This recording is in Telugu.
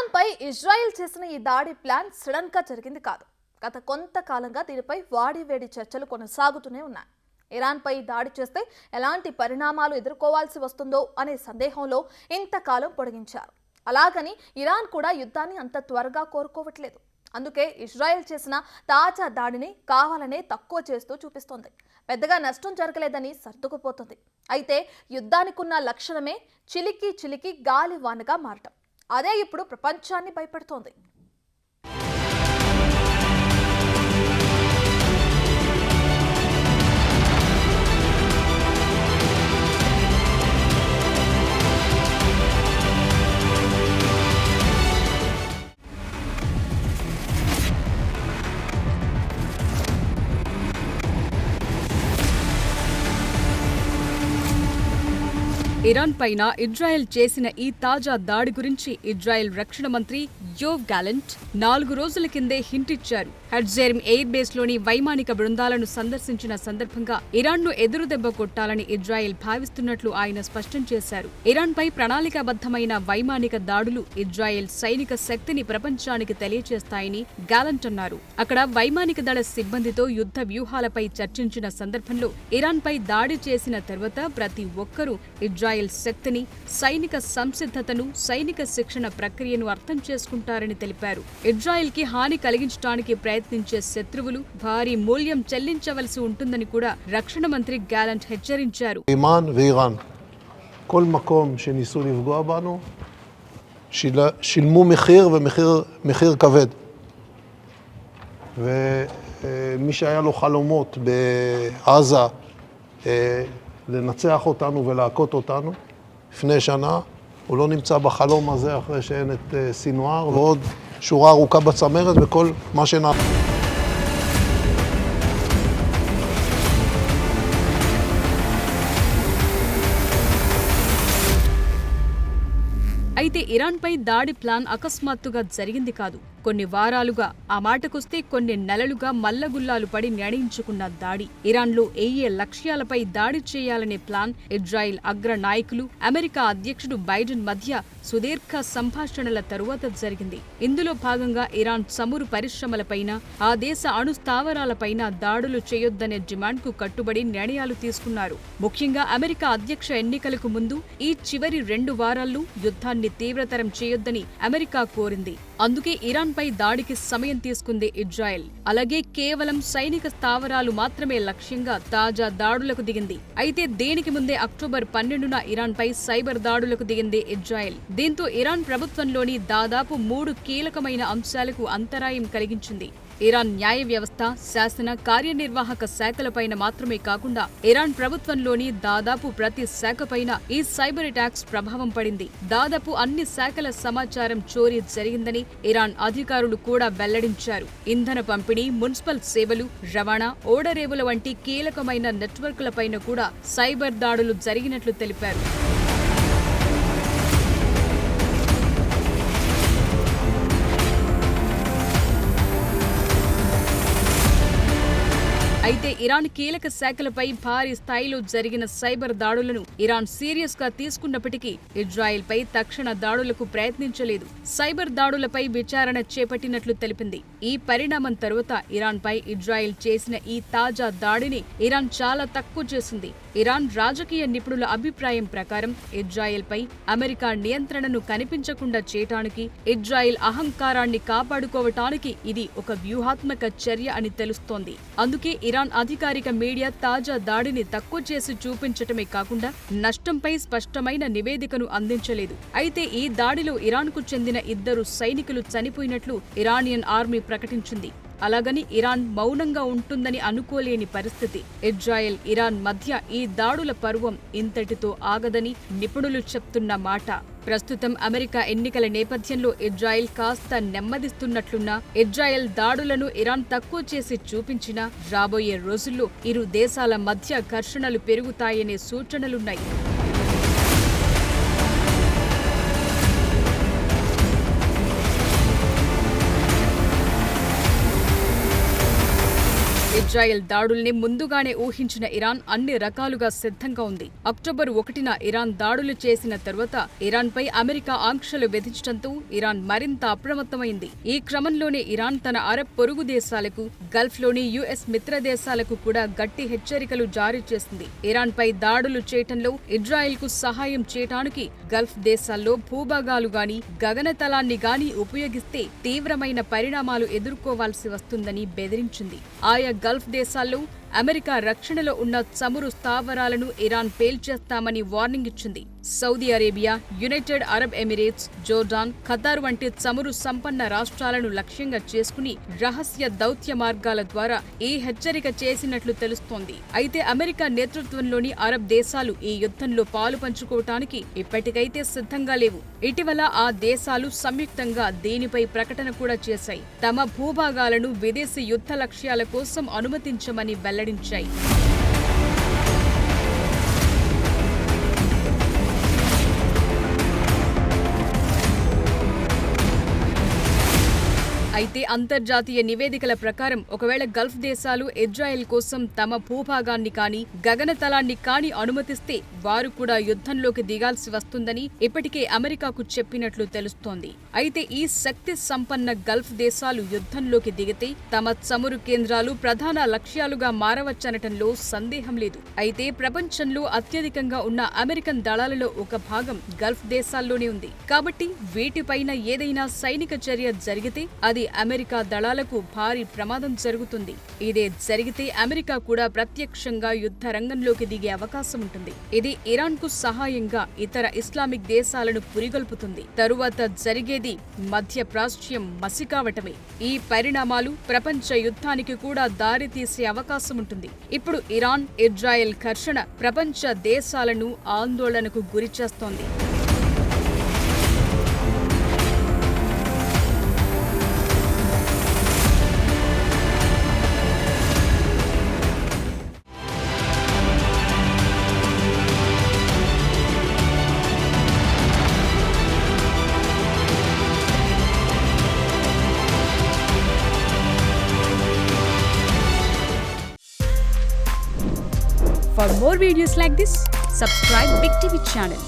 ఇరాన్పై ఇజ్రాయెల్ చేసిన ఈ దాడి ప్లాన్ సడన్గా జరిగింది కాదు. గత కొంతకాలంగా దీనిపై వాడివేడి చర్చలు కొనసాగుతూనే ఉన్నాయి. ఇరాన్పై దాడి చేస్తే ఎలాంటి పరిణామాలు ఎదుర్కోవాల్సి వస్తుందో అనే సందేహంలో ఇంతకాలం పొడిగించారు. అలాగని ఇరాన్ కూడా యుద్ధాన్ని అంత త్వరగా కోరుకోవట్లేదు. అందుకే ఇజ్రాయెల్ చేసిన తాజా దాడిని కావాలనే తక్కువ చేస్తూ చూపిస్తోంది. పెద్దగా నష్టం జరగలేదని సర్దుకుపోతుంది. అయితే యుద్ధానికున్న లక్షణమే చిలికి చిలికి గాలివానగా మారటం. అదే ఇప్పుడు ప్రపంచాన్ని భయపెడుతోంది. ఇరాన్ పైన ఇజ్రాయెల్ చేసిన ఈ తాజా దాడి గురించి ఇజ్రాయెల్ రక్షణ మంత్రి యోవ్ గ్యాలెంట్ 4 రోజుల కిందే హింట్ ఇచ్చారు. హెడ్జెర్మ్ ఎయిర్ బేస్ లోని వైమానిక బృందాలను సందర్శించిన సందర్భంగా ఇరాన్ను ఎదురుదెబ్బ కొట్టాలని ఇజ్రాయెల్ భావిస్తున్నట్లు ఆయన స్పష్టం చేశారు. ఇరాన్పై ప్రణాళికాబద్ధమైన వైమానిక దాడులు ఇజ్రాయెల్ సైనిక శక్తిని ప్రపంచానికి తెలియజేస్తాయని గ్యాలెంట్ అన్నారు. అక్కడ వైమానిక దళ సిబ్బందితో యుద్ధ వ్యూహాలపై చర్చించిన సందర్భంలో ఇరాన్పై దాడి చేసిన తర్వాత ప్రతి ఒక్కరూ ఇజ్రాయెల్ శక్తిని, సైనిక సంసిద్ధతను, సైనిక శిక్షణ ప్రక్రియను అర్థం చేసుకుంటారని తెలిపారు. ఇజ్రాయెల్ కి హాని కలిగించడానికి ప్రయత్నించే శత్రువులు భారీ మూల్యం చెల్లించవలసి ఉంటుందని కూడా రక్షణ మంత్రి గ్యాలెంట్ హెచ్చరించారు. כל מקום שניסו לפגוע בנו שילמו מחיר ומחיר כבד. ומי שהיה לו חלומות בעזה לנצח אותנו ולהכות אותנו לפני שנה, הוא לא נמצא בחלום הזה אחרי שאין את סינואר ועוד שורה ארוכה בצמרת וכל מה שנעשה. అయితే ఇరాన్పై దాడి ప్లాన్ అకస్మాత్తుగా జరిగింది కాదు. కొన్ని వారాలుగా, ఆ మాటకొస్తే కొన్ని నెలలుగా మల్లగుల్లాలు పడి నిర్ణయించుకున్న దాడి. ఇరాన్లో ఏయే లక్ష్యాలపై దాడి చేయాలనే ప్లాన్ ఇజ్రాయెల్ అగ్ర నాయకులు, అమెరికా అధ్యక్షుడు బైడెన్ మధ్య సుదీర్ఘ సంభాషణల తరువాత జరిగింది. ఇందులో భాగంగా ఇరాన్ చమురు పరిశ్రమలపైన, ఆ దేశ అణు స్థావరాలపైన దాడులు చేయొద్దనే డిమాండ్కు కట్టుబడి నిర్ణయాలు తీసుకున్నారు. ముఖ్యంగా అమెరికా అధ్యక్ష ఎన్నికలకు ముందు ఈ చివరి 2 వారాల్లో యుద్ధాన్ని తీవ్రతరం చేయొద్దని అమెరికా కోరింది. అందుకే ఇరాన్పై దాడికి సమయం తీసుకుంది ఇజ్రాయెల్. అలాగే కేవలం సైనిక స్థావరాలు మాత్రమే లక్ష్యంగా తాజా దాడులకు దిగింది. అయితే దేనికి ముందే అక్టోబర్ 12న ఇరాన్పై సైబర్ దాడులకు దిగింది ఇజ్రాయెల్. దీంతో ఇరాన్ ప్రభుత్వంలోని దాదాపు 3 కీలకమైన అంశాలకు అంతరాయం కలిగించింది. ఇరాన్ న్యాయ వ్యవస్థ, శాసన, కార్యనిర్వాహక శాఖలపైన మాత్రమే కాకుండా ఇరాన్ ప్రభుత్వంలోని దాదాపు ప్రతి శాఖపైన ఈ సైబర్ అటాక్స్ ప్రభావం పడింది. దాదాపు అన్ని శాఖల సమాచారం చోరీ జరిగిందని ఇరాన్ అధికారులు కూడా వెల్లడించారు. ఇంధన పంపిణీ, మున్సిపల్ సేవలు, రవాణా, ఓడరేవుల వంటి కీలకమైన నెట్వర్క్లపైన కూడా సైబర్ దాడులు జరిగినట్లు తెలిపారు. అయితే ఇరాన్ కీలక శాఖలపై భారీ స్థాయిలో జరిగిన సైబర్ దాడులను ఇరాన్ సీరియస్ గా తీసుకున్నప్పటికీ ఇజ్రాయెల్ పై తక్షణ దాడులకు ప్రయత్నించలేదు. సైబర్ దాడులపై విచారణ చేపట్టినట్లు తెలిపింది. ఈ పరిణామం తరువాత ఇరాన్ పై ఇజ్రాయెల్ చేసిన ఈ తాజా దాడిని ఇరాన్ చాలా తక్కువ చేసింది. ఇరాన్ రాజకీయ నిపుణుల అభిప్రాయం ప్రకారం ఇజ్రాయెల్ పై అమెరికా నియంత్రణను కనిపించకుండా చేయటానికి, ఇజ్రాయెల్ అహంకారాన్ని కాపాడుకోవటానికి ఇది ఒక వ్యూహాత్మక చర్య అని తెలుస్తోంది. అందుకే ఇరాన్ అధికారిక మీడియా తాజా దాడిని తక్కువ చేసి చూపించటమే కాకుండా నష్టంపై స్పష్టమైన నివేదికను అందించలేదు. అయితే ఈ దాడిలో ఇరాన్కు చెందిన 2 సైనికులు చనిపోయినట్లు ఇరానియన్ ఆర్మీ ప్రకటించింది. అలాగని ఇరాన్ మౌనంగా ఉంటుందని అనుకోలేని పరిస్థితి. ఇజ్రాయెల్, ఇరాన్ మధ్య ఈ దాడుల పర్వం ఇంతటితో ఆగదని నిపుణులు చెప్తున్న మాట. ప్రస్తుతం అమెరికా ఎన్నికల నేపథ్యంలో ఇజ్రాయెల్ కాస్త నెమ్మదిస్తున్నట్లున్నా, ఇజ్రాయెల్ దాడులను ఇరాన్ తక్కువ చేసి చూపించినా రాబోయే రోజుల్లో ఇరు దేశాల మధ్య ఘర్షణలు పెరుగుతాయనే సూచనలున్నాయి. ఇజ్రాయెల్ దాడుల్ని ముందుగానే ఊహించిన ఇరాన్ అన్ని రకాలుగా సిద్ధంగా ఉంది. అక్టోబర్ 1న ఇరాన్ దాడులు చేసిన తరువాత ఇరాన్పై అమెరికా ఆంక్షలు విధించడంతో ఇరాన్ మరింత అప్రమత్తమైంది. ఈ క్రమంలోనే ఇరాన్ తన అరబ్ పొరుగు దేశాలకు, గల్ఫ్లోని యుఎస్ మిత్ర దేశాలకు కూడా గట్టి హెచ్చరికలు జారీ చేసింది. ఇరాన్పై దాడులు చేయటంలో ఇజ్రాయెల్కు సహాయం చేయటానికి గల్ఫ్ దేశాల్లో భూభాగాలు గాని, గగనతలాన్ని గాని ఉపయోగిస్తే తీవ్రమైన పరిణామాలు ఎదుర్కోవాల్సి వస్తుందని బెదిరించింది. ఆయా గల్ఫ్ దేశాల్లో అమెరికా రక్షణలో ఉన్న చమురు స్థావరాలను ఇరాన్ పేల్చేస్తామని వార్నింగ్ ఇచ్చింది. Saudi Arabia, United Arab Emirates, Jordan, Qatar వంటి చమురు సంపన్న రాష్ట్రాలను లక్ష్యంగా చేసుకుని రహస్య దౌత్య మార్గాల ద్వారా ఈ హెచ్చరిక చేసినట్లు తెలుస్తోంది. అయితే అమెరికా నేతృత్వంలోని అరబ్ దేశాలు ఈ యుద్ధంలో పాలు పంచుకోవటానికి ఇప్పటికైతే సిద్ధంగా లేవు. ఇటీవల ఆ దేశాలు సంయుక్తంగా దీనిపై ప్రకటన కూడా చేశాయి. తమ భూభాగాలను విదేశీ యుద్ధ లక్ష్యాల కోసం అనుమతించమని వెల్లడించాయి. అయితే అంతర్జాతీయ నివేదికల ప్రకారం ఒకవేళ గల్ఫ్ దేశాలు ఇజ్రాయెల్ కోసం తమ భూభాగాన్ని కానీ, గగనతలాన్ని కానీ అనుమతిస్తే వారు కూడా యుద్ధంలోకి దిగాల్సి వస్తుందని ఇప్పటికే అమెరికాకు చెప్పినట్లు తెలుస్తోంది. అయితే ఈ శక్తి సంపన్న గల్ఫ్ దేశాలు యుద్ధంలోకి దిగితే తమ చమురు కేంద్రాలు ప్రధాన లక్ష్యాలుగా మారవచ్చనటంలో సందేహం లేదు. అయితే ప్రపంచంలో అత్యధికంగా ఉన్న అమెరికన్ దళాలలో ఒక భాగం గల్ఫ్ దేశాల్లోనే ఉంది. కాబట్టి వీటిపైన ఏదైనా సైనిక చర్య జరిగితే అది అమెరికా దళాలకు భారీ ప్రమాదం జరుగుతుంది. ఇదే జరిగితే అమెరికా కూడా ప్రత్యక్షంగా యుద్ధ రంగంలోకి దిగే అవకాశం ఉంటుంది. ఇది ఇరాన్కు సహాయంగా ఇతర ఇస్లామిక్ దేశాలను పురిగొల్పుతుంది. తరువాత జరిగేది మధ్య ప్రాచ్యం మసికావటమే. ఈ పరిణామాలు ప్రపంచ యుద్ధానికి కూడా దారితీసే అవకాశం ఉంటుంది. ఇప్పుడు ఇరాన్, ఇజ్రాయెల్ ఘర్షణ ప్రపంచ దేశాలను ఆందోళనకు గురిచేస్తోంది. For more videos like this, subscribe Big TV channel.